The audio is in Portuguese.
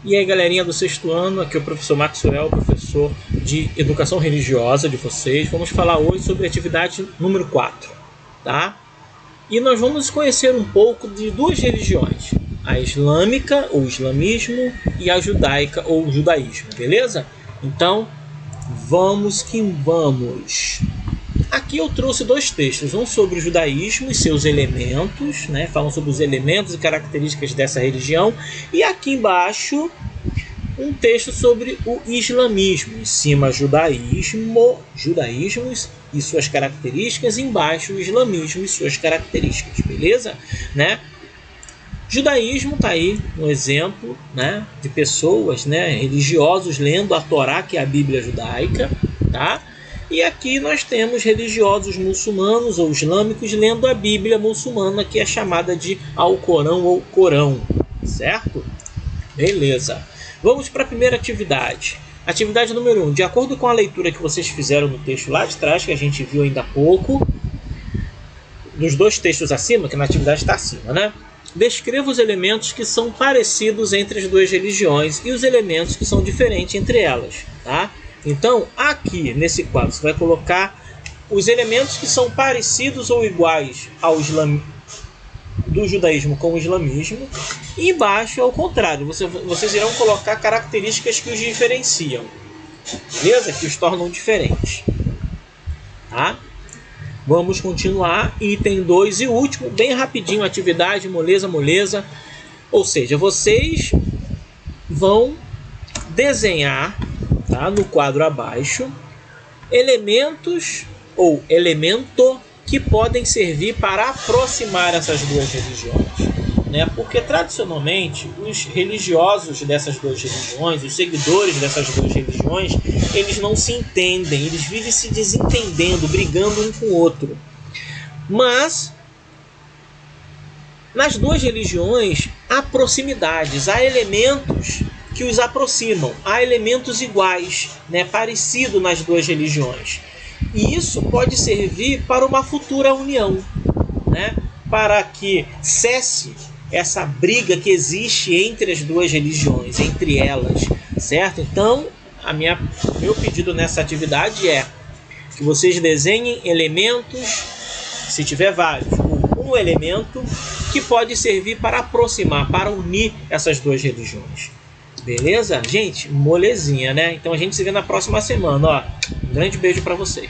E aí, galerinha do sexto ano, aqui é o professor Maxwell, professor de Educação Religiosa de vocês. Vamos falar hoje sobre a atividade número 4, tá? E nós vamos conhecer um pouco de duas religiões, a islâmica, ou islamismo, e a judaica, ou judaísmo, beleza? Então, vamos que vamos! Aqui eu trouxe dois textos, um sobre o judaísmo e seus elementos, né? Falam sobre os elementos e características dessa religião, e aqui embaixo um texto sobre o islamismo, em cima judaísmo e suas características, embaixo o islamismo e suas características, beleza? Né? Judaísmo está aí um exemplo, né, de pessoas, né, religiosos lendo a Torá, que é a Bíblia judaica, tá? E aqui nós temos religiosos muçulmanos ou islâmicos lendo a Bíblia muçulmana, que é chamada de Alcorão ou Corão, certo? Beleza. Vamos para a primeira atividade. Atividade número 1. De acordo com a leitura que vocês fizeram no texto lá de trás, que a gente viu ainda há pouco, dos dois textos acima, que na atividade está acima, né? Descreva os elementos que são parecidos entre as duas religiões e os elementos que são diferentes entre elas, tá? Então, aqui nesse quadro, você vai colocar os elementos que são parecidos ou iguais ao do judaísmo com o islamismo, e embaixo, ao contrário, vocês irão colocar características que os diferenciam, beleza? Que os tornam diferentes, tá? Vamos continuar, item 2 e último, bem rapidinho, atividade, moleza. Ou seja, vocês vão desenhar, tá, no quadro abaixo, elementos ou elemento que podem servir para aproximar essas duas religiões, né? Porque tradicionalmente os religiosos dessas duas religiões, os seguidores dessas duas religiões, eles não se entendem, eles vivem se desentendendo, brigando um com o outro. Mas nas duas religiões há proximidades, há elementos que os aproximam, há elementos iguais, né, parecidos nas duas religiões. E isso pode servir para uma futura união, né, para que cesse essa briga que existe entre as duas religiões, entre elas, certo? Então, meu pedido nessa atividade é que vocês desenhem elementos, se tiver vários, um elemento que pode servir para aproximar, para unir essas duas religiões. Beleza? Gente, molezinha, né? Então a gente se vê na próxima semana, ó. Um grande beijo para vocês.